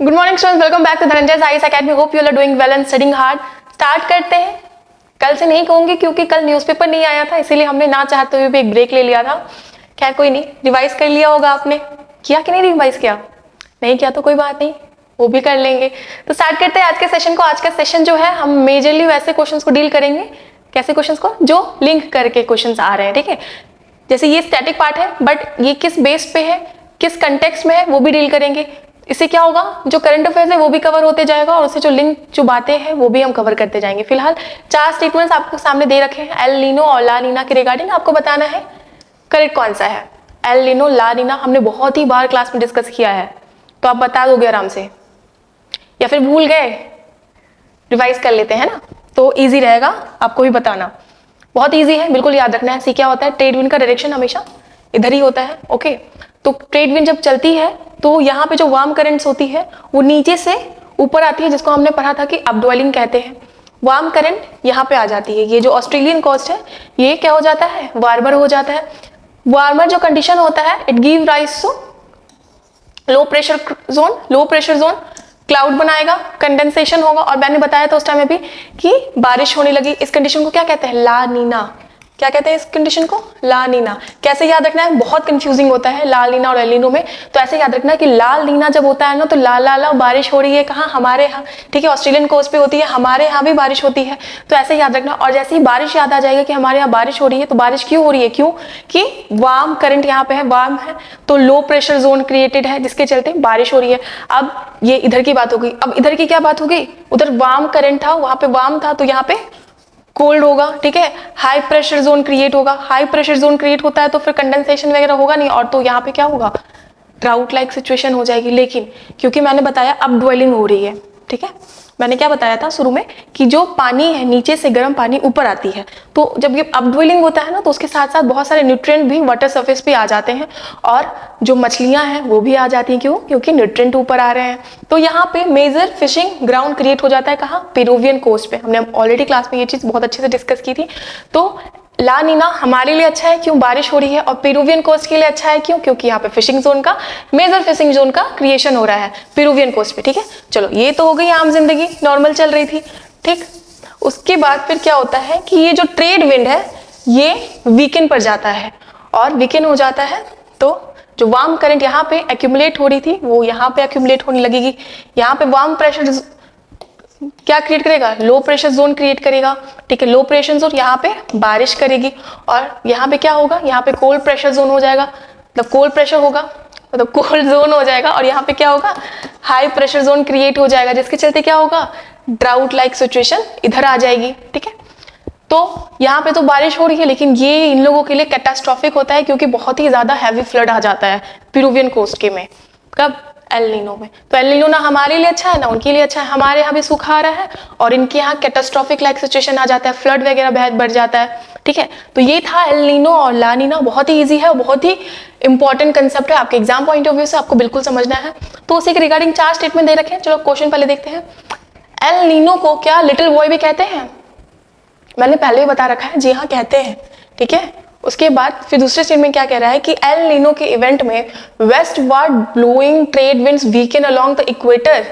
Good morning students, welcome back to Dhananjay Science Academy. Hope you are doing well and studying hard. Start करते हैं। कल से नहीं कहूंगी क्योंकि कल न्यूज़पेपर नहीं आया था, इसीलिए हमने ना चाहते हुए भी एक ब्रेक ले लिया था। खैर कोई नहीं, रिवाइज कर लिया होगा आपने। किया कि नहीं रिवाइज किया? नहीं किया तो कोई बात नहीं, वो भी कर लेंगे। तो स्टार्ट करते हैं आज के सेशन को। आज का सेशन जो है हम मेजरली वैसे क्वेश्चंस को डील करेंगे। कैसे क्वेश्चंस को? जो लिंक करके क्वेश्चंस आ रहे हैं, ठीक है। जैसे ये स्टैटिक पार्ट है, बट ये किस बेस पे है, किस कंटेक्स्ट में है, वो भी डील करेंगे। इससे क्या होगा, जो करंट अफेयर्स है वो भी कवर होते जाएगा और उससे जो लिंक जो बातें हैं वो भी हम कवर करते जाएंगे। फिलहाल 4 स्टेटमेंट्स आपको सामने दे रखे हैं। एल नीनो और ला नीना के रिगार्डिंग आपको बताना है करेक्ट कौन सा है। एल नीनो ला नीना हमने बहुत ही बार क्लास में डिस्कस किया है, तो आप बता दोगे आराम से, या फिर भूल गए? रिवाइज कर लेते हैं ना, तो ईजी रहेगा आपको भी बताना। बहुत ईजी है, बिल्कुल याद रखना है। सी क्या होता है, ट्रेड विंड का डायरेक्शन हमेशा इधर ही होता है। ओके, तो ट्रेड विंड जब चलती है तो यहाँ पे जो वार्म करंट्स होती है वो नीचे से ऊपर आती है, जिसको हमने पढ़ा था कि अपड्वेलिंग कहते हैं। वार्म करंट यहाँ पे आ जाती है। ये जो ऑस्ट्रेलियन कोस्ट है ये क्या हो जाता है, वार्मर हो जाता है। वार्मर जो कंडीशन होता है it give rise to low pressure zone. Low pressure zone cloud बनाएगा, कंडेंसेशन होगा। और मैंने बताया था उस टाइम में भी कि बारिश होने लगी। इस कंडीशन को क्या कहते हैं, ला नीना। क्या कहते हैं इस कंडीशन को, ला नीना। कैसे याद रखना है, बहुत कंफ्यूजिंग होता है लाल नीना और एल नीनो में। तो ऐसे याद रखना है कि लाल नीना जब होता है ना, तो लाल लाल बारिश हो रही है कहाँ, हमारे यहाँ, ठीक है। ऑस्ट्रेलियन कोस्ट पे होती है, हमारे यहाँ भी बारिश होती है, तो ऐसे याद रखना। और जैसे ही बारिश याद आ जाएगा कि हमारे यहाँ बारिश हो रही है, तो बारिश क्यों हो रही है, क्यों कि वार्म करंट यहाँ पे है, वार्म है, तो लो प्रेशर जोन क्रिएटेड है, जिसके चलते बारिश हो रही है। अब ये इधर की बात हो गई। अब इधर की क्या बात हो गई, उधर वार्म करंट था, वहां पे वार्म था, तो यहाँ पे कोल्ड होगा, ठीक है। हाई प्रेशर जोन क्रिएट होगा। हाई प्रेशर जोन क्रिएट होता है तो फिर कंडेंसेशन वगैरह होगा नहीं, और तो यहाँ पे क्या होगा, ड्राउट लाइक सिचुएशन हो जाएगी। लेकिन क्योंकि मैंने बताया अप ड्वेलिंग हो रही है, ठीक है। मैंने क्या बताया था शुरू में कि जो पानी है नीचे से गर्म पानी ऊपर आती है, तो जब ये अप ड्वेलिंग होता है ना, तो उसके साथ साथ बहुत सारे न्यूट्रिएंट भी वाटर सरफेस पे आ जाते हैं, और जो मछलियां हैं वो भी आ जाती हैं। क्यों? क्योंकि न्यूट्रिएंट ऊपर आ रहे हैं। तो यहाँ पे मेजर फिशिंग ग्राउंड क्रिएट हो जाता है कहाँ, पेरुवियन कोस्ट पे। हमने ऑलरेडी क्लास में ये चीज बहुत अच्छे से डिस्कस की थी। तो ला नीना हमारे लिए अच्छा है, क्यों, बारिश हो रही है। और पेरुवियन कोस्ट के लिए अच्छा है, क्यों, क्योंकि यहाँ पे फिशिंग जोन का, मेजर फिशिंग जोन का क्रिएशन हो रहा है पेरुवियन कोस्ट पे, ठीक है। चलो ये तो हो गई आम जिंदगी, नॉर्मल चल रही थी, ठीक। उसके बाद फिर क्या होता है कि ये जो ट्रेड विंड है ये वीकेंड पर जाता है, और वीकेंड हो जाता है तो जो वार्म करंट यहाँ पे एक्यूमुलेट हो रही थी वो यहाँ पे एक्यूमुलेट होने लगेगी। यहाँ पे वार्म प्रेशर क्या क्रिएट करेगा, लो प्रेशर जोन क्रिएट करेगा, ठीक है। लो प्रेशर जोन यहाँ पे बारिश करेगी, और यहाँ पे क्या होगा, यहाँ पे कोल्ड प्रेशर जोन हो जाएगा, मतलब कोल्ड प्रेशर होगा, मतलब कोल्ड जोन हो जाएगा। और यहाँ पे क्या होगा, हाई प्रेशर जोन क्रिएट हो जाएगा, जिसके चलते क्या होगा, ड्राउट लाइक सिचुएशन इधर आ जाएगी, ठीक है। तो यहाँ पे तो बारिश हो रही है, लेकिन ये इन लोगों के लिए कैटास्ट्रॉफिक होता है, क्योंकि बहुत ही ज्यादा हैवी फ्लड आ जाता है पेरुवियन कोस्ट के में। कब, एल नीनो में। तो एल नीनो ना हमारे लिए अच्छा है ना उनके लिए अच्छा है। हमारे यहाँ भी सूखा आ रहा है और इनके यहाँ कैटास्ट्रॉफिक लाइक सिचुएशन आ जाता है, फ्लड वगैरह बहुत बढ़ जाता है, ठीक है। तो ये था एल नीनो और ला नीना। बहुत ही ईजी है और बहुत ही इंपॉर्टेंट कंसेप्ट है, आपके एग्जाम पॉइंट ऑफ व्यू से आपको बिल्कुल समझना है। तो उसी के रिगार्डिंग 4 स्टेटमेंट दे रखे हैं। चलो क्वेश्चन पहले देखते हैं। एल नीनो को क्या लिटिल बॉय भी कहते हैं? मैंने पहले ही बता रखा है, जी हाँ कहते हैं, ठीक है। उसके बाद फिर दूसरे स्टेटमेंट क्या कह रहा है कि एल नीनो के इवेंट में westward blowing trade winds weaken along the equator.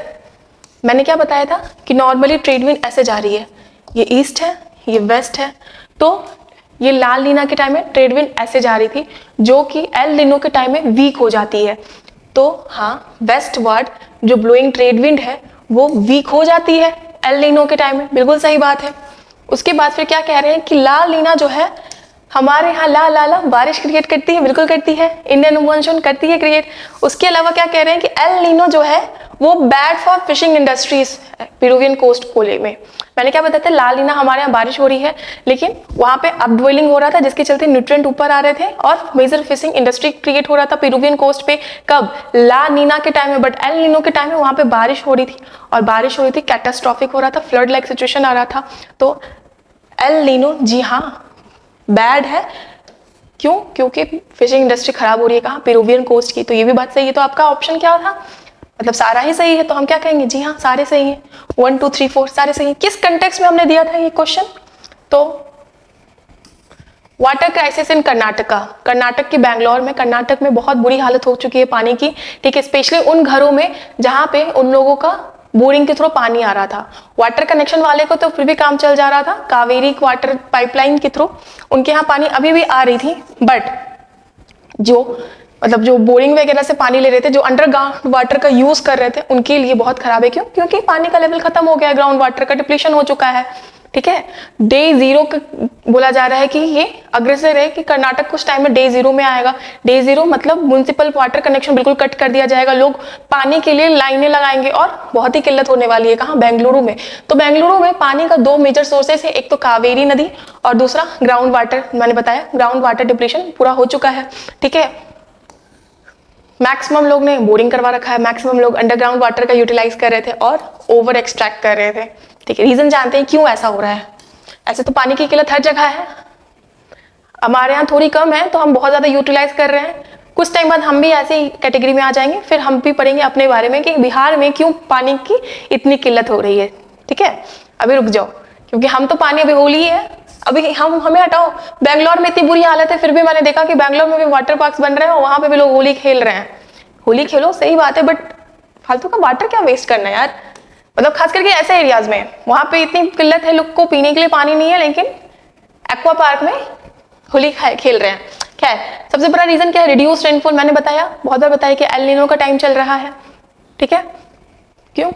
मैंने क्या बताया था कि नॉर्मली ट्रेड विंड ऐसे जा रही है, ये ईस्ट है, ये वेस्ट है। तो ये लाल नीना के टाइम में ट्रेड विंड ऐसे जा रही थी, जो कि एल नीनो के टाइम में वीक हो जाती है। तो हाँ, वेस्टवर्ड जो ब्लोइंग ट्रेड विंड है वो वीक हो जाती है एल नीनो के टाइम में, बिल्कुल सही बात है। उसके बाद फिर क्या कह रहे हैं कि लाल नीना जो है हमारे यहाँ ला ला ला बारिश क्रिएट करती है, बिल्कुल करती है, इंडियन मानसून करती है क्रिएट। उसके अलावा क्या कह रहे हैं कि एल नीनो जो है वो bad for fishing industries Peruvian coast कोले में। मैंने क्या बताया था, लाल नीना हमारे यहाँ बारिश हो रही है, लेकिन वहां पे अपड्वेलिंग हो रहा था, जिसके चलते न्यूट्रिएंट ऊपर आ रहे थे और मेजर फिशिंग इंडस्ट्री क्रिएट हो रहा था पेरुवियन कोस्ट पे। कब, ला नीना के टाइम में। बट एल नीनो के टाइम में वहां पे बारिश हो रही थी, और बारिश हो रही थी, कैटास्ट्रॉफिक हो रहा था, फ्लड लाइक सिचुएशन आ रहा था। तो एल नीनो जी हाँ बैड है, क्यों, क्योंकि फिशिंग इंडस्ट्री खराब हो रही है कहाँ, पेरुवियन कोस्ट की। तो ये भी बात सही है। तो आपका ऑप्शन क्या था, मतलब सारा ही सही है। तो हम क्या कहेंगे, जी हाँ सारे सही हैं, 1 2 3 4 सारे सही हैं। किस कंटेक्स्ट में हमने दिया था ये क्वेश्चन, तो water crisis in Karnataka, Karnataka के बैंगलोर में, कर्नाटक में बहुत बुरी हालत हो चुकी है पानी की, ठीक है, स्पेशली उन घरों में जहां पे उन लोगों का बोरिंग के थ्रू पानी आ रहा था। वाटर कनेक्शन वाले को तो फिर भी काम चल जा रहा था, कावेरी वाटर पाइपलाइन के थ्रू उनके यहाँ पानी अभी भी आ रही थी, बट जो बोरिंग वगैरह से पानी ले रहे थे, जो अंडरग्राउंड वाटर का यूज कर रहे थे, उनके लिए बहुत खराब है। क्यों? क्योंकि पानी का लेवल खत्म हो गया है, ग्राउंड वाटर का डिप्लीशन हो चुका है, ठीक है। डे 0 बोला जा रहा है कि ये अग्रेसर है कि कर्नाटक कुछ टाइम में डे 0 में आएगा। डे 0 मतलब म्युनिसिपल वाटर कनेक्शन बिल्कुल कट कर दिया जाएगा, लोग पानी के लिए लाइनें लगाएंगे और बहुत ही किल्लत होने वाली है। कहाँ? बेंगलुरु में। तो बेंगलुरु में पानी का 2 मेजर सोर्सेस है, एक तो कावेरी नदी और दूसरा ग्राउंड वाटर। मैंने बताया ग्राउंड वाटर डिप्लीशन पूरा हो चुका है, ठीक है। मैक्सिमम लोग ने बोरिंग करवा रखा है, मैक्सिमम लोग अंडरग्राउंड वाटर का यूटिलाइज कर रहे थे और ओवर एक्सट्रैक्ट कर रहे थे, ठीक है। रीजन जानते हैं क्यों ऐसा हो रहा है? ऐसे तो पानी की किल्लत हर जगह है, हमारे यहाँ थोड़ी कम है तो हम बहुत ज्यादा यूटिलाइज कर रहे हैं। कुछ टाइम बाद हम भी ऐसी कैटेगरी में आ जाएंगे, फिर हम भी पढ़ेंगे अपने बारे में कि बिहार में क्यों पानी की इतनी किल्लत हो रही है, ठीक है। अभी रुक जाओ, क्योंकि हम तो पानी अभी होली है, अभी हमें हटाओ। बैंगलोर में इतनी बुरी हालत है, फिर भी मैंने देखा कि बैंगलोर में भी वाटर पार्क्स बन रहे हैं और वहां पे भी लोग होली खेल रहे हैं। होली खेलो, सही बात है, बट फालतू का वाटर क्या वेस्ट करना है यार। मतलब खास करके ऐसे एरियाज में, वहां पे इतनी किल्लत है, लोग को पीने के लिए पानी नहीं है, लेकिन एक्वा पार्क में होली खेल रहे हैं। खैर, सबसे बड़ा रीजन क्या है? Reduce rainfall. मैंने बताया, बहुत बार बताया कि एल नीनो का टाइम चल रहा है, ठीक है। क्यों?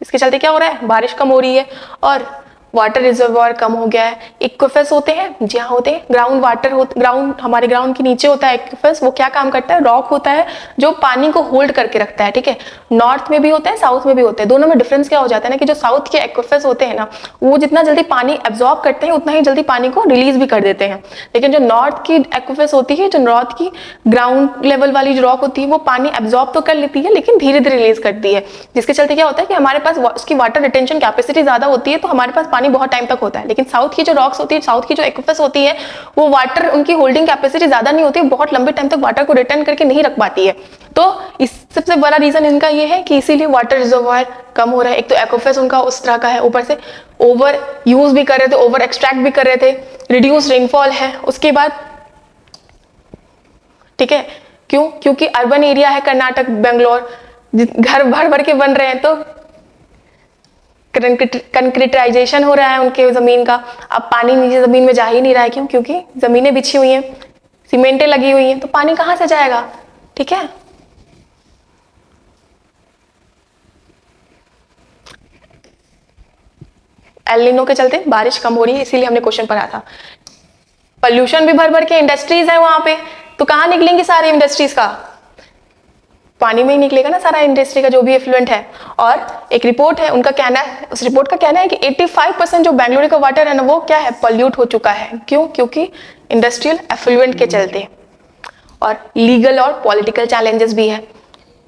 इसके चलते क्या हो रहा है? बारिश कम हो रही है और वाटर रिजर्वॉयर कम हो गया है। एक्विफर्स होते हैं, जी हाँ होते हैं, ग्राउंड वाटर ग्राउंड हमारे ग्राउंड के नीचे होता है एक्विफर्स। वो क्या काम करता है? रॉक होता है जो पानी को होल्ड करके रखता है, ठीक है। नॉर्थ में भी होते हैं, साउथ में भी होते हैं। दोनों में डिफरेंस क्या हो जाता है ना कि जो साउथ के एक्विफर्स होते हैं ना, वो जितना जल्दी पानी एब्जॉर्ब करते हैं उतना ही जल्दी पानी को रिलीज भी कर देते हैं। लेकिन जो नॉर्थ की एक्विफर्स होती है, जो नॉर्थ की ग्राउंड लेवल वाली जो रॉक होती है, वो पानी एब्जॉर्ब तो कर लेती है लेकिन धीरे धीरे रिलीज करती है, जिसके चलते क्या होता है कि हमारे पास उसकी वाटर रिटेंशन कैपेसिटी ज्यादा होती है, तो हमारे पास पानी बहुत टाइम तक होता है। लेकिन साउथ की जो रॉक्स होती है, साउथ की जो एक्विफर्स होती है, वो वाटर, उनकी होल्डिंग कैपेसिटी ज्यादा नहीं होती, बहुत लंबे टाइम तक वाटर को रिटर्न करके नहीं रख पाती है। तो इस सबसे बड़ा रीजन इनका ये है कि इसीलिए वाटर रिजर्वॉयर कम हो रहा है। एक तो एक्विफर्स उनका उस तरह का है, ऊपर से ओवर यूज भी कर रहे थे, ओवर एक्सट्रैक्ट भी कर रहे थे, रिड्यूस रेनफॉल है। उसके बाद, ठीक है, क्यों? क्योंकि अर्बन एरिया है कर्नाटक, बेंगलोर, घर भर भर के बन रहे हैं, तो कंक्रीटाइजेशन हो रहा है उनके जमीन का। अब पानी नीचे जमीन में जा ही नहीं रहा है। क्यों? क्योंकि जमीनें बिछी हुई हैं, सीमेंटें लगी हुई हैं, तो पानी कहां से जाएगा, ठीक है। एल नीनो के चलते बारिश कम हो रही है, इसीलिए हमने क्वेश्चन पढ़ा था। पॉल्यूशन भी भर भर के, इंडस्ट्रीज है वहां पे, तो कहां निकलेंगे सारे इंडस्ट्रीज का? पानी में ही निकलेगा ना सारा इंडस्ट्री का जो भी एफ्लुएंट है। और एक रिपोर्ट है, उनका कहना है, उस रिपोर्ट का कहना है कि 85% जो बेंगलुरु का वाटर है ना, वो क्या है? पॉल्यूट हो चुका है। क्यों? क्योंकि इंडस्ट्रियल एफ्लुएंट के चलते। और लीगल और पॉलिटिकल चैलेंजेस भी है।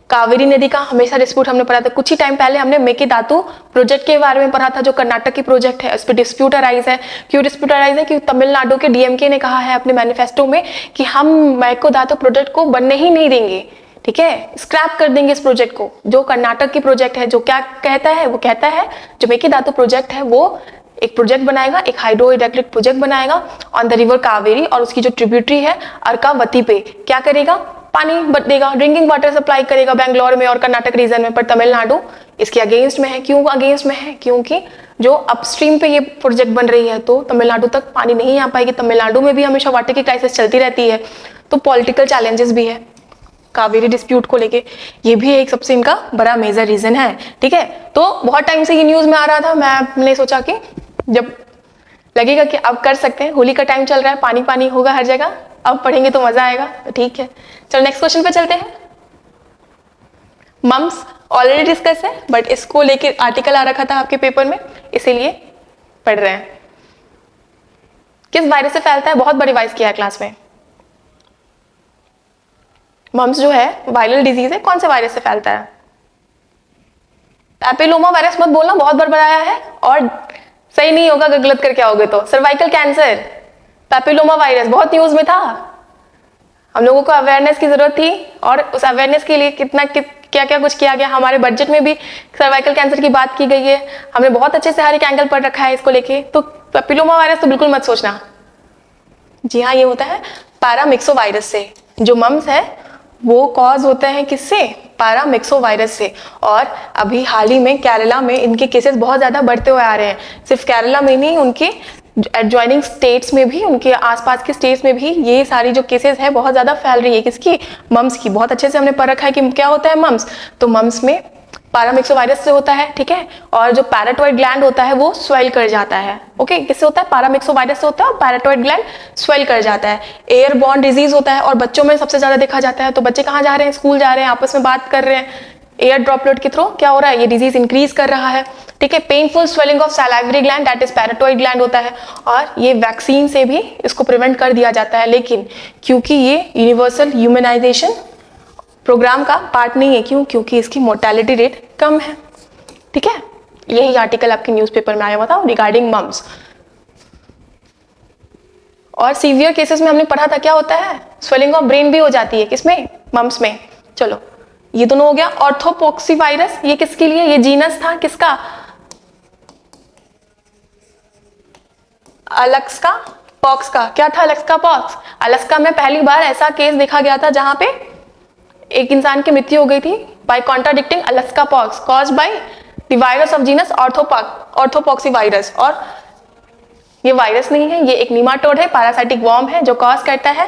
कावेरी नदी का हमेशा डिस्प्यूट हमने पढ़ा था, कुछ ही टाइम पहले हमने मेकेदातु प्रोजेक्ट के बारे में पढ़ा था, जो कर्नाटक की प्रोजेक्ट है, उस पर डिस्प्यूट अराइज है। क्यों डिस्प्यूट अराइज है? क्योंकि तमिलनाडु के डीएमके ने कहा है अपने मैनिफेस्टो में कि हम मेकेदातु प्रोजेक्ट को बनने ही नहीं देंगे, ठीक है, स्क्रैप कर देंगे इस प्रोजेक्ट को। जो कर्नाटक की प्रोजेक्ट है, जो क्या कहता है? वो कहता है जो मेकेदातु प्रोजेक्ट है, वो एक प्रोजेक्ट बनाएगा, एक हाइड्रो इलेक्ट्रिक प्रोजेक्ट बनाएगा ऑन द रिवर कावेरी, और उसकी जो ट्रिब्यूटरी है अर्कावती पे क्या करेगा? पानी देगा, ड्रिंकिंग वाटर सप्लाई करेगा बेंगलोर में और कर्नाटक रीजन में। पर तमिलनाडु इसके अगेंस्ट में है। क्यों अगेंस्ट में है? क्योंकि जो अपस्ट्रीम पे ये प्रोजेक्ट बन रही है, तो तमिलनाडु तक पानी नहीं आ पाएगी। तमिलनाडु में भी हमेशा वाटर की क्राइसिस चलती रहती है, तो पॉलिटिकल चैलेंजेस भी है कावेरी डिस्प्यूट को लेके। ये भी एक सबसे इनका बड़ा मेजर रीजन है, ठीक है। तो बहुत टाइम से ये न्यूज में आ रहा था, मैंने सोचा कि जब लगेगा कि अब कर सकते हैं, होली का टाइम चल रहा है, पानी पानी होगा हर जगह, अब पढ़ेंगे तो मजा आएगा, तो ठीक है। चलो नेक्स्ट क्वेश्चन पे चलते हैं। मम्स ऑलरेडी डिस्कस है, बट इसको लेकर आर्टिकल आ रखा था आपके पेपर में, इसीलिए पढ़ रहे हैं। किस वायरस से फैलता है? बहुत बार रिवाइज किया है क्लास में। मम्स जो है वायरल डिजीज है, कौन से वायरस से फैलता है? पैपिलोमा वायरस मत बोलना, बहुत बार बताया है और सही नहीं होगा अगर गलत करके आओगे तो। सर्वाइकल कैंसर, पैपिलोमा वायरस बहुत न्यूज में था, हम लोगों को अवेयरनेस की जरूरत थी और उस अवेयरनेस के लिए क्या क्या कुछ किया गया। हमारे बजट में भी सर्वाइकल कैंसर की बात की गई है, हमने बहुत अच्छे से हर एक एंगल पढ़ रखा है इसको लेके। तो पैपिलोमा वायरस तो बिल्कुल मत सोचना, जी हाँ, ये होता है पैरामिक्सोवायरस से। जो मम्स है वो कॉज होते हैं किससे? पैरामिक्सोवायरस से। और अभी हाल ही में केरला में इनके केसेस बहुत ज़्यादा बढ़ते हुए आ रहे हैं। सिर्फ केरला में नहीं, उनके एडजॉइनिंग स्टेट्स में भी, उनके आसपास के स्टेट्स में भी ये सारी जो केसेस है बहुत ज़्यादा फैल रही है। किसकी? मम्स की। बहुत अच्छे से हमने पढ़ रखा है कि क्या होता है मम्स। तो मम्स में पैरामिक्सोवायरस से होता है, ठीक है। और जो पैराटॉइड ग्लैंड होता है वो स्वेल कर जाता है। ओके, किससे होता है? पैरामिक्सोवायरस से होता है और पैराटॉइड ग्लैंड स्वेल कर जाता है। एयरबॉर्न डिजीज होता है और बच्चों में सबसे ज्यादा देखा जाता है। तो बच्चे कहाँ जा रहे हैं? स्कूल जा रहे हैं, आपस में बात कर रहे हैं, एयर ड्रॉपलेट के थ्रू क्या हो रहा है? ये डिजीज इंक्रीज कर रहा है, ठीक है। Painful swelling of salivary gland, that is parotid gland होता है। और ये वैक्सीन से भी इसको प्रिवेंट कर दिया जाता है, लेकिन क्योंकि ये यूनिवर्सल ह्यूमनाइजेशन प्रोग्राम का पार्ट नहीं है। क्यों? क्योंकि इसकी मोर्टेलिटी रेट कम है, ठीक है। यही आर्टिकल आपके न्यूज़पेपर में आया हुआ था रिगार्डिंग मम्स। और सीवियर केसेस में हमने पढ़ा था क्या होता है? स्वेलिंग ऑफ ब्रेन भी हो जाती है। किसमें? मम्स में। चलो, ये दोनों हो गया। ऑर्थोपॉक्सी वायरस, ये किसके लिए? ये जीनस था किसका? अलेक्सा पॉक्स का। क्या था? Alexa pox. अलास्का में पहली बार ऐसा केस देखा गया था जहां पे एक इंसान की मृत्यु हो गई थी by contradicting Alaska pox caused by the virus of genus orthopox virus. और ये वायरस नहीं है, ये एक नीमाटोड है, पैरासाइटिक वर्म है जो कॉज करता है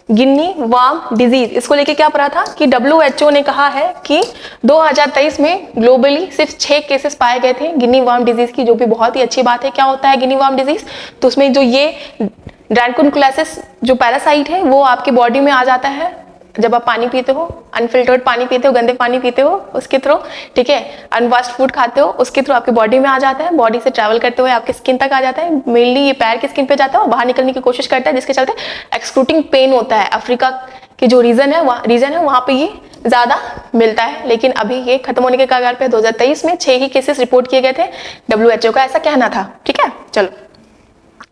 गिनी वर्म डिजीज। इसको लेके क्या पढ़ा था कि WHO ने कहा है कि 2023 में ग्लोबली सिर्फ 6 केसेस पाए गए थे गिनी वर्म डिजीज की, जो भी बहुत ही अच्छी बात है। क्या होता है गिनी वर्म डिजीज? तो उसमें जो ये ड्रैकुनकुलेसिस जो पैरासाइट है वो आपके बॉडी में आ जाता है जब आप पानी पीते हो, अनफिल्टर्ड पानी पीते हो, गंदे पानी पीते हो उसके थ्रू, ठीक है। अनवॉश्ड फूड खाते हो उसके थ्रू आपके बॉडी में आ जाता है, बॉडी से ट्रैवल करते हुए आपके स्किन तक आ जाता है। मेनली ये पैर की स्किन पे जाता है और बाहर निकलने की कोशिश करता है, जिसके चलते एक्सक्रूटिंग पेन होता है। अफ्रीका के जो रीजन है वहाँ पे ये ज्यादा मिलता है, लेकिन अभी ये खत्म होने के कगार पे 2023 में 6 ही केसेस रिपोर्ट किए गए थे। WHO का ऐसा कहना था, ठीक है। चलो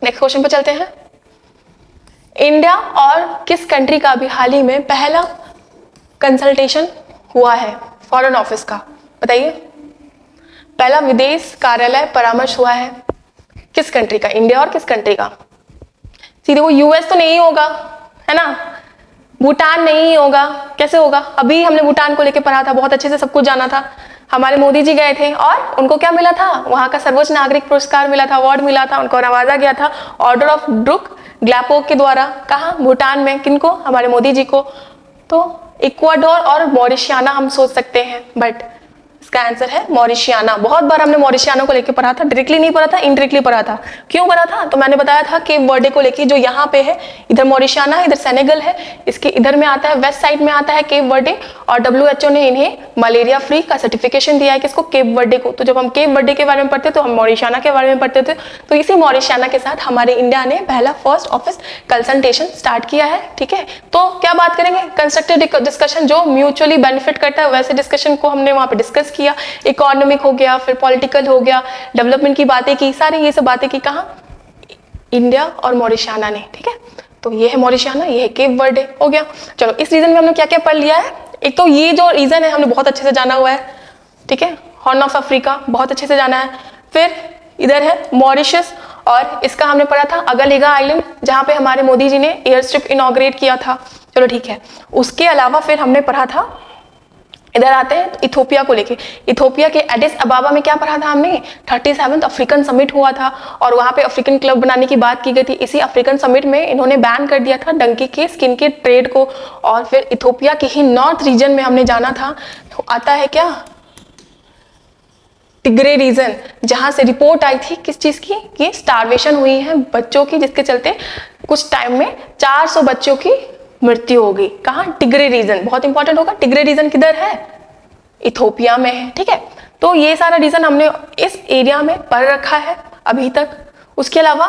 नेक्स्ट क्वेश्चन पे चलते हैं। इंडिया और किस कंट्री का भी हाल ही में पहला कंसल्टेशन हुआ है फॉरेन ऑफिस का? बताइए, पहला विदेश कार्यालय परामर्श हुआ है किस कंट्री का? इंडिया और किस कंट्री का? सीधे वो US तो नहीं होगा, है ना। भूटान नहीं होगा, कैसे होगा? अभी हमने भूटान को लेके पढ़ा था, बहुत अच्छे से सब कुछ जाना था। हमारे मोदी जी गए थे और उनको क्या मिला था? वहां का सर्वोच्च नागरिक पुरस्कार मिला था, अवार्ड मिला था, उनको नवाजा गया था ऑर्डर ऑफ ड्रुक ग्लैपोक के द्वारा। कहा? भूटान में। किनको? हमारे मोदी जी को। तो इक्वाडोर और मॉरिशियाना हम सोच सकते हैं, बट इसका आंसर है मॉरिशियाना। बहुत बार हमने मॉरिशियाना को लेके पढ़ा था, डायरेक्टली नहीं पढ़ा था, इनडायरेक्टली पढ़ा था। क्यों पढ़ा था? तो मैंने बताया था केप वर्डे को लेके, जो यहाँ पे है, इधर मॉरिशियाना है, इधर सेनेगल है, इसके इधर में आता है, वेस्ट साइड में आता है केप वर्डे। और WHO ने इन्हें मलेरिया फ्री का सर्टिफिकेशन दिया है किसको? केप वर्डे को। तो जब हम केप वर्डे के बारे में पढ़ते तो हम मॉरिशियाना के बारे में पढ़ते थे। तो इसी मॉरिशियाना के साथ हमारे इंडिया ने पहला फर्स्ट ऑफिस कंसल्टेशन स्टार्ट किया है, ठीक है। तो क्या बात करेंगे? कंस्ट्रक्टिव डिस्कशन, जो म्यूचुअली बेनिफिट करता है, वैसे डिस्कशन को हमने वहां पे डिस्कस किया। इकोनॉमिक हो गया, फिर पॉलिटिकल हो गया, डेवलपमेंट की बातें की, सारी ये सब बातें की कहाँ? इंडिया और मॉरिशियाना ने, ठीक है। तो ये है मॉरिशियाना, ये है केप वर्डे, हो गया। चलो इस रीजन में हमने क्या क्या पढ़ लिया है? एक तो ये जो रीजन है हमने बहुत अच्छे से जाना हुआ है, ठीक है। हॉर्न ऑफ अफ्रीका बहुत अच्छे से जाना है। फिर इधर है मॉरिशस, और इसका हमने पढ़ा था अगलेगा आइलैंड, जहां पे हमारे मोदी जी ने एयर स्ट्रिप इनॉग्रेट किया था। चलो ठीक है। उसके अलावा फिर हमने पढ़ा था, इधर आते हैं तो इथोपिया को लेके। इथोपिया के एडिस अबाबा में क्या पढ़ा था हमने? 37वां अफ्रीकन समिट हुआ था और वहां पे अफ्रीकन क्लब बनाने की बात की गई थी। इसी अफ्रीकन समिट में इन्होंने बैन कर दिया था डंकी के स्किन के ट्रेड को। और फिर इथोपिया के ही नॉर्थ रीजन में हमने जाना था, तो आता है क्या? टिग्रे रीजन, जहां से रिपोर्ट आई थी किस चीज की? कि स्टारवेशन हुई है बच्चों की, जिसके चलते कुछ टाइम में 400 बच्चों की मृत्यु होगी। कहाँ? टिग्रे रीजन, बहुत इंपॉर्टेंट होगा। टिग्रे रीजन किधर है? इथोपिया में है, ठीक है। तो ये सारा रीजन हमने इस एरिया में पढ़ रखा है अभी तक। उसके अलावा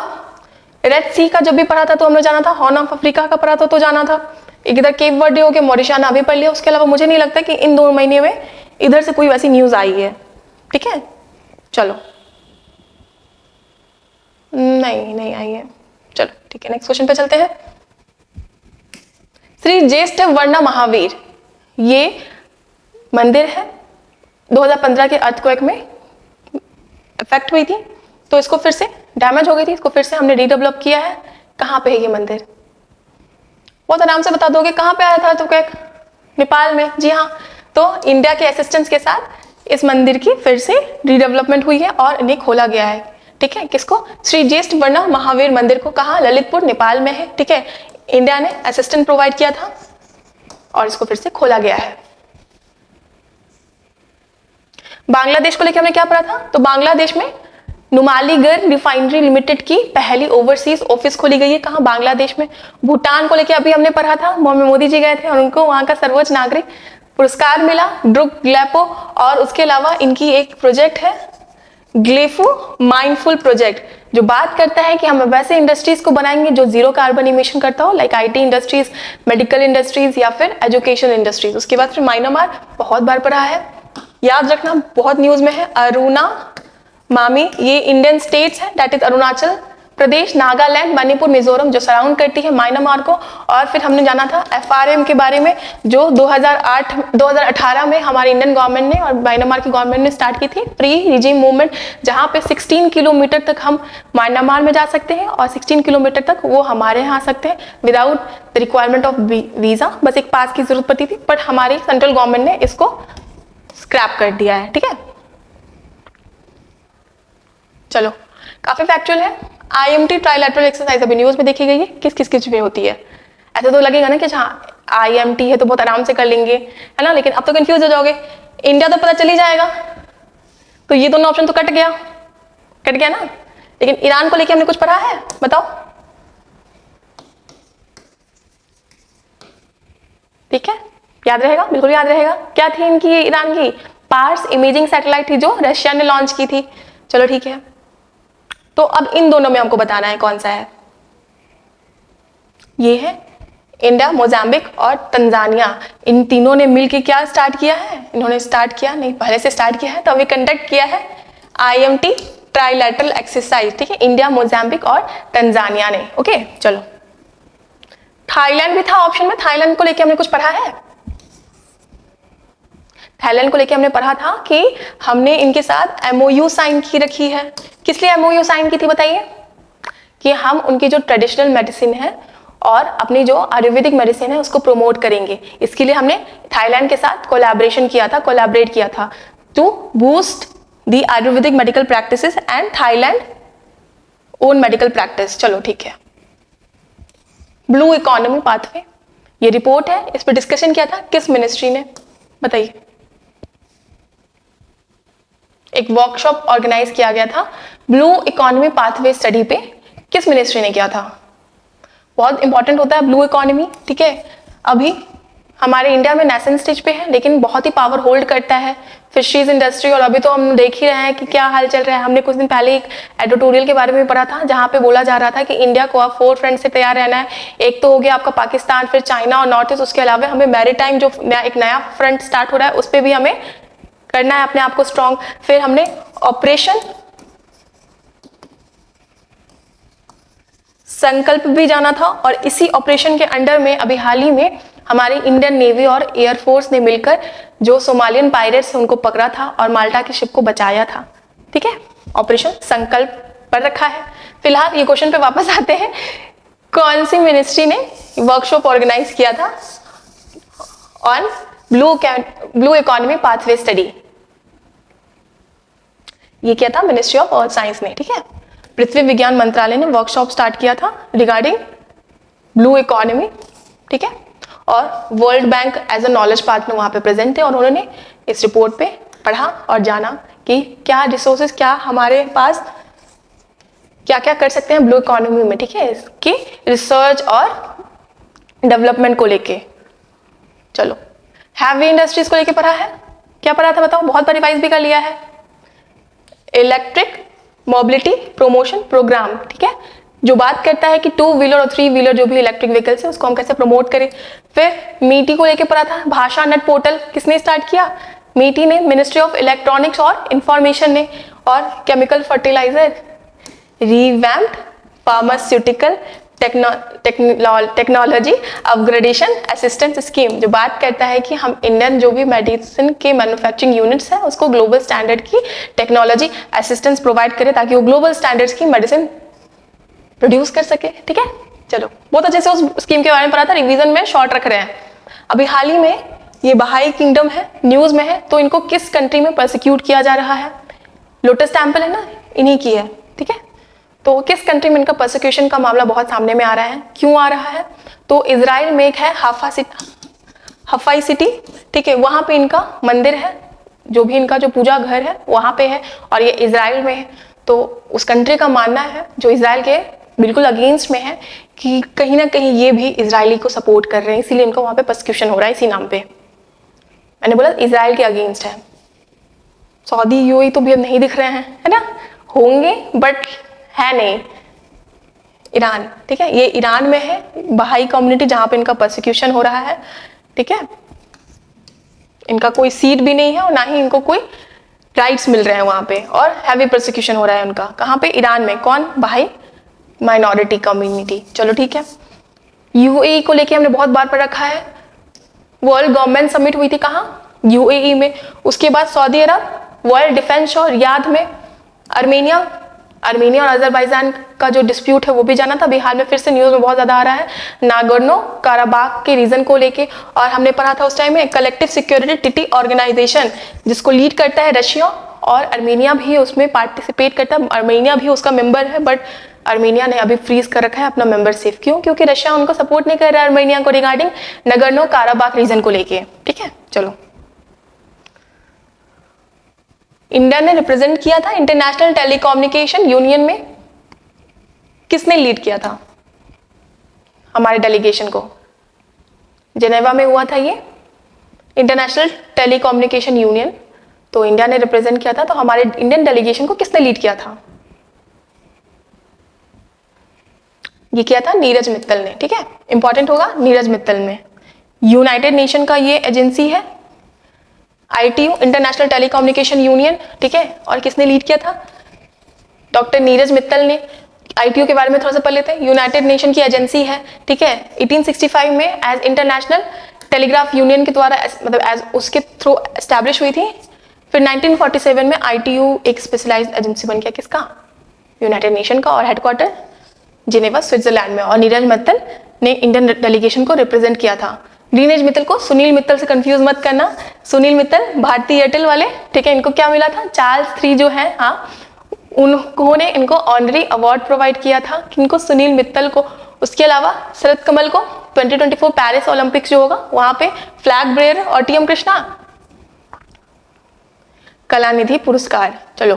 रेड सी का जब भी पढ़ा था तो हमने जाना था, हॉर्न ऑफ अफ्रीका का पढ़ा था तो जाना था। एक इधर केप वर्डे हो गया, मॉरिशियाना अभी पढ़ लिया। उसके अलावा मुझे नहीं लगता कि इन 2 महीने में इधर से कोई वैसी न्यूज आई है, ठीक है। चलो नहीं आई है। चलो ठीक है, नेक्स्ट क्वेश्चन पे चलते हैं। श्री ज्येष्ठ वर्ण महावीर, ये मंदिर है, 2015 के अर्थक्वेक में इफेक्ट हुई थी, तो इसको फिर से डैमेज हो गई थी, इसको फिर से हमने रीडेवलप किया है। कहाँ पे है ये मंदिर? बहुत आराम से बता दोगे। कहाँ पे आया था? तो क्या नेपाल में? जी हाँ। तो इंडिया के असिस्टेंस के साथ इस मंदिर की फिर से रीडेवलपमेंट हुई है और इन्हें खोला गया है। ठीक है, किसको? श्री ज्येष्ठ वर्ण महावीर मंदिर को। कहाँ? ललितपुर नेपाल में है। ठीक है, इंडिया ने असिस्टेंट प्रोवाइड किया था और इसको फिर से खोला गया है। बांग्लादेश को लेकर हमने क्या पढ़ा था? तो बांग्लादेश में नुमालीगढ़ रिफाइनरी लिमिटेड की पहली ओवरसीज ऑफिस खोली गई है। कहाँ? बांग्लादेश में। भूटान को लेकर अभी हमने पढ़ा था, मोदी जी गए थे और उनको वहां का सर्वोच्च नागरिक पुरस्कार मिला, ड्रुक ग्लैपो। और उसके अलावा इनकी एक प्रोजेक्ट है ग्लेफो माइंडफुल प्रोजेक्ट, जो बात करता है कि हम वैसे इंडस्ट्रीज को बनाएंगे जो जीरो कार्बन इमिशन करता हो, like IT industries, medical industries या फिर एजुकेशन इंडस्ट्रीज। उसके बाद फिर म्यांमार, बहुत बार पढ़ा है, याद रखना, बहुत न्यूज में है। अरुणा मामी, ये इंडियन स्टेट्स है, दैट इज अरुणाचल प्रदेश, नागालैंड, मणिपुर, मिजोरम, जो सराउंड करती है म्यांमार को। और फिर हमने जाना था एफआरएम के बारे में, जो 2018 में हमारी इंडियन गवर्नमेंट ने और म्यांमार की गवर्नमेंट ने स्टार्ट की थी, फ्री रिजीम मूवमेंट, जहां पे 16 किलोमीटर तक हम म्यांमार में जा सकते हैं और 16 किलोमीटर तक वो हमारे यहाँ आ सकते हैं without the requirement of visa. बस एक पास की जरूरत पड़ती थी, बट हमारी सेंट्रल गवर्नमेंट ने इसको स्क्रैप कर दिया है। ठीक है, चलो, काफी फैक्चुअल है। IMT ट्राइलैटरल एक्सरसाइज अभी न्यूज में देखी गई है, किस किस में होती है। ऐसे तो लगेगा ना कि हाँ IMT है तो बहुत आराम से कर लेंगे, है ना, लेकिन अब तो कंफ्यूज हो जाओगे। इंडिया तो पता चल ही जाएगा, तो ये दोनों ऑप्शन तो कट गया ना। लेकिन ईरान को लेके हमने कुछ पढ़ा है? बताओ। ठीक है, याद रहेगा, बिल्कुल याद रहेगा। क्या थी इनकी, ईरान की? पार्स इमेजिंग सैटेलाइट थी जो रशिया ने लॉन्च की थी। चलो ठीक है, तो अब इन दोनों में हमको बताना है कौन सा है। ये है इंडिया, मोजाम्बिक और तंजानिया। इन तीनों ने मिलकर क्या स्टार्ट किया है? इन्होंने स्टार्ट किया नहीं, पहले से स्टार्ट किया है, तो अभी कंडक्ट किया है IMT ट्राइलैटरल एक्सरसाइज। ठीक है, इंडिया, मोजाम्बिक और तंजानिया ने। ओके, चलो। थाईलैंड भी था ऑप्शन में, थाईलैंड को लेके हमने कुछ पढ़ा है? थाईलैंड को लेके हमने पढ़ा था कि हमने इनके साथ MOU साइन की रखी है। किस लिए MOU साइन की थी बताइए? कि हम उनकी जो ट्रेडिशनल मेडिसिन है और अपनी जो आयुर्वेदिक मेडिसिन है उसको प्रमोट करेंगे। इसके लिए हमने थाईलैंड के साथ कोलैबोरेट किया था to boost the ayurvedic medical practices and Thailand own medical practice. चलो ठीक है। ब्लू इकोनॉमी पाथवे, ये रिपोर्ट है, इस पर डिस्कशन किया था किस मिनिस्ट्री ने? बताइए। एक वर्कशॉप ऑर्गेनाइज किया गया था ब्लू इकोनॉमी पाथवे स्टडी पे, किस मिनिस्ट्री ने किया था? बहुत इंपॉर्टेंट होता है ब्लू इकोनॉमी। ठीक है, अभी हमारे इंडिया में नेशनल स्टेज पे है, लेकिन बहुत ही पावर होल्ड करता है फिशरीज इंडस्ट्री। और अभी तो हम देख ही रहे हैं कि क्या हाल चल रहा है। हमने कुछ दिन पहले एक एडिटोरियल के बारे में पढ़ा था, जहां पे बोला जा रहा था कि इंडिया को अब 4 फ्रंट से तैयार रहना है। एक तो हो गया आपका पाकिस्तान, फिर चाइना और नॉर्थ ईस्ट। उसके अलावा हमें मैरीटाइम जो एक नया फ्रंट स्टार्ट हो रहा है, उस पर भी हमें करना है अपने आप को स्ट्रॉन्ग। फिर हमने ऑपरेशन संकल्प भी जाना था, और इसी ऑपरेशन के अंडर में अभी हाल ही में हमारी इंडियन नेवी और एयरफोर्स ने मिलकर जो सोमालियन पायरेट्स उनको पकड़ा था और माल्टा की शिप को बचाया था। ठीक है, ऑपरेशन संकल्प पर रखा है। फिलहाल ये क्वेश्चन पे वापस आते हैं, कौन सी मिनिस्ट्री ने वर्कशॉप ऑर्गेनाइज किया था on blue economy pathway study? ये क्या था? मिनिस्ट्री ऑफ अर्थ साइंस ने। ठीक है, पृथ्वी विज्ञान मंत्रालय ने वर्कशॉप स्टार्ट किया था रिगार्डिंग ब्लू इकोनॉमी। ठीक है, और World Bank as a knowledge partner वहां पे प्रेजेंट थे, और उन्होंने इस रिपोर्ट पे पढ़ा और जाना कि क्या रिसोर्सेज, क्या हमारे पास क्या क्या कर सकते हैं ब्लू इकोनॉमी में। ठीक है, इसकी रिसर्च और डेवलपमेंट को लेके। चलो, हैवी इंडस्ट्रीज को लेके पढ़ा है? क्या पढ़ा था बताओ? बहुत बार रिवाइज भी कर लिया है। Electric mobility promotion programme. ठीक है, जो बात करता है कि 2 व्हीलर और 3 व्हीलर जो भी इलेक्ट्रिक व्हीकल्स है उसको हम कैसे प्रमोट करें। फिर मीटी को लेके पढ़ा था, भाषा नेट पोर्टल किसने स्टार्ट किया? मीटी ने, मिनिस्ट्री ऑफ इलेक्ट्रॉनिक्स और इंफॉर्मेशन ने। और chemical fertiliser, revamped pharmaceutical technology upgradation assistance scheme, जो बात करता है कि हम इंडियन जो भी मेडिसिन के मैन्युफैक्चरिंग यूनिट्स हैं उसको ग्लोबल स्टैंडर्ड की टेक्नोलॉजी असिस्टेंस प्रोवाइड करें ताकि वो ग्लोबल स्टैंडर्ड्स की मेडिसिन प्रोड्यूस कर सके। ठीक है, चलो, बहुत अच्छे से उस स्कीम के बारे में पढ़ा था, रिवीजन में शॉर्ट रख रहे हैं। अभी हाल ही में ये बहाई किंगडम है, न्यूज में है, तो इनको किस कंट्री में प्रोसिक्यूट किया जा रहा है? लोटस टेम्पल है ना, इन्हीं की है, ठीक है। तो किस कंट्री में इनका प्रोसिक्यूशन का मामला बहुत सामने में आ रहा है, क्यों आ रहा है? तो इजराइल में एक है हफाई सिटी, ठीक है, वहां पे इनका मंदिर है, जो भी इनका जो पूजा घर है वहां पे है, और ये इजराइल में है। तो उस कंट्री का मानना है, जो इजराइल के बिल्कुल अगेंस्ट में है, कि कहीं ना कहीं ये भी इजरायली को सपोर्ट कर रहे हैं, इसीलिए इनको वहां पे प्रोसिक्यूशन हो रहा है इसी नाम पे। मैंने बोला इजराइल के अगेंस्ट है। सऊदी यूएई तो भी अब नहीं दिख रहे हैं, है ना, होंगे बट है नहीं। ईरान, ठीक है, ये ईरान में है बहाई कम्युनिटी, जहां पे इनका प्रोसिक्यूशन हो रहा है, ठीक है। इनका कोई सीट भी नहीं है और ना ही इनको कोई राइट्स मिल रहे हैं वहां पे, और हैवी प्रोसिक्यूशन हो रहा है उनका। कहाँ पे? ईरान में। कौन? बहाई माइनॉरिटी कम्युनिटी। चलो ठीक है। यूएई को लेके हमने बहुत बार पढ़ रखा है, वर्ल्ड गवर्नमेंट समिट हुई थी कहाँ? यूएई में। उसके बाद सऊदी अरब वर्ल्ड डिफेंस और याद में। अर्मेनिया और अजरबैजान का जो डिस्प्यूट है वो भी जाना था, अभी हाल में फिर से न्यूज में बहुत ज्यादा आ रहा है, नागोर्नो काराबाख के रीजन को लेके। और हमने पढ़ा था उस टाइम में कलेक्टिव सिक्योरिटी ट्रीटी ऑर्गेनाइजेशन, जिसको लीड करता है रशिया, और अर्मेनिया भी उसमें पार्टिसिपेट करता है, अर्मेनिया भी उसका मेंबर है, बट अर्मेनिया ने अभी फ्रीज कर रखा है अपना मेंबरशिप। क्यों? क्योंकि रशिया उनको सपोर्ट नहीं कर रहा है अर्मेनिया को रिगार्डिंग नगर्नो काराबाख रीजन को लेके, ठीक है। चलो, इंडिया ने रिप्रेजेंट किया था इंटरनेशनल टेलीकम्युनिकेशन यूनियन में, किसने लीड किया था हमारे डेलीगेशन को? जेनेवा में हुआ था ये इंटरनेशनल टेलीकम्युनिकेशन यूनियन, तो इंडिया ने रिप्रेजेंट किया था। तो हमारे इंडियन डेलीगेशन को किसने लीड किया था? ये किया था नीरज मित्तल ने, ठीक है, इंपॉर्टेंट होगा नीरज मित्तल में। यूनाइटेड नेशन का ये एजेंसी है ITU, इंटरनेशनल टेलीकम्युनिकेशन यूनियन, ठीक है, और किसने लीड किया था? डॉक्टर नीरज मित्तल ने। ITU के बारे में थोड़ा सा पढ़ लेते हैं। यूनाइटेड नेशन की एजेंसी है, ठीक है, 1865 में एज इंटरनेशनल टेलीग्राफ यूनियन के द्वारा, मतलब एज उसके थ्रू एस्टैब्लिश हुई थी। फिर 1947 में ITU एक स्पेशलाइज्ड एजेंसी बन गया, किसका? यूनाइटेड नेशन का, और हेडक्वार्टर जिनेवा स्विट्जरलैंड में। और नीरज मित्तल ने इंडियन डेलीगेशन को रिप्रेजेंट किया था। नीरज मित्तल को सुनील मित्तल से कंफ्यूज मत करना। सुनील मित्तल भारतीय एयरटेल वाले, ठीक है, इनको क्या मिला था? चार्ल्स III जो है, हाँ, उन्होंने इनको ऑनरी अवार्ड प्रोवाइड किया था। किनको? सुनील मित्तल को। उसके अलावा शरद कमल को 2024 पेरिस ओलंपिक्स जो होगा वहां पे फ्लैग बेयर, और TM कृष्णा कलानिधि पुरस्कार। चलो,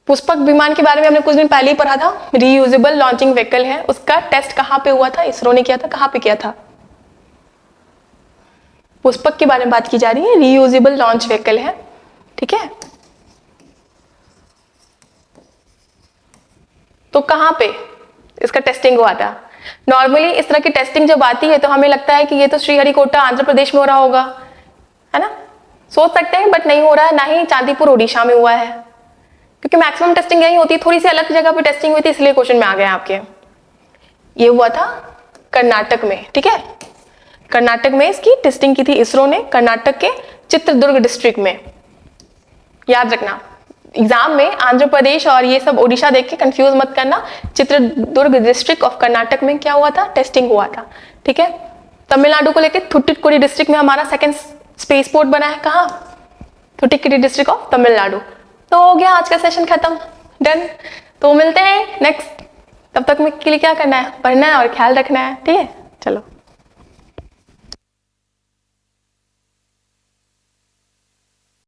पुष्पक विमान के बारे में हमने कुछ दिन पहले ही पढ़ा था, रीयूजेबल लॉन्चिंग व्हीकल है। उसका टेस्ट कहाँ पे हुआ था? इसरो ने किया था। कहाँ पे किया था? पुष्पक के बारे में बात की जा रही है, रीयूजेबल लॉन्च व्हीकल है, ठीक है। तो कहाँ पे इसका टेस्टिंग हुआ था? नॉर्मली इस तरह की टेस्टिंग जब आती है तो हमें लगता है कि ये तो श्रीहरिकोटा आंध्र प्रदेश में हो रहा होगा, है ना, सोच सकते हैं, बट नहीं हो रहा है। ना ही चांदीपुर ओडिशा में हुआ है, क्योंकि मैक्सिमम टेस्टिंग यही होती है। थोड़ी सी अलग जगह पे टेस्टिंग हुई थी, इसलिए क्वेश्चन में आ गए आपके। ये हुआ था कर्नाटक में, ठीक है, कर्नाटक में इसकी टेस्टिंग की थी इसरो ने, कर्नाटक के चित्रदुर्ग डिस्ट्रिक्ट में। याद रखना, एग्जाम में आंध्र प्रदेश और ये सब ओडिशा देख के कंफ्यूज मत करना। चित्रदुर्ग डिस्ट्रिक्ट ऑफ कर्नाटक में क्या हुआ था? टेस्टिंग हुआ था, ठीक है। तमिलनाडु को लेकर थुट्टिकोडी डिस्ट्रिक्ट में हमारा सेकंड स्पेस पोर्ट बना है। कहाँ? थुट्टिकोडी डिस्ट्रिक्ट ऑफ तमिलनाडु। तो हो गया आज का सेशन खत्म, डन। तो मिलते हैं नेक्स्ट, तब तक के लिए क्या करना है? पढ़ना है और ख्याल रखना है, ठीक है। चलो।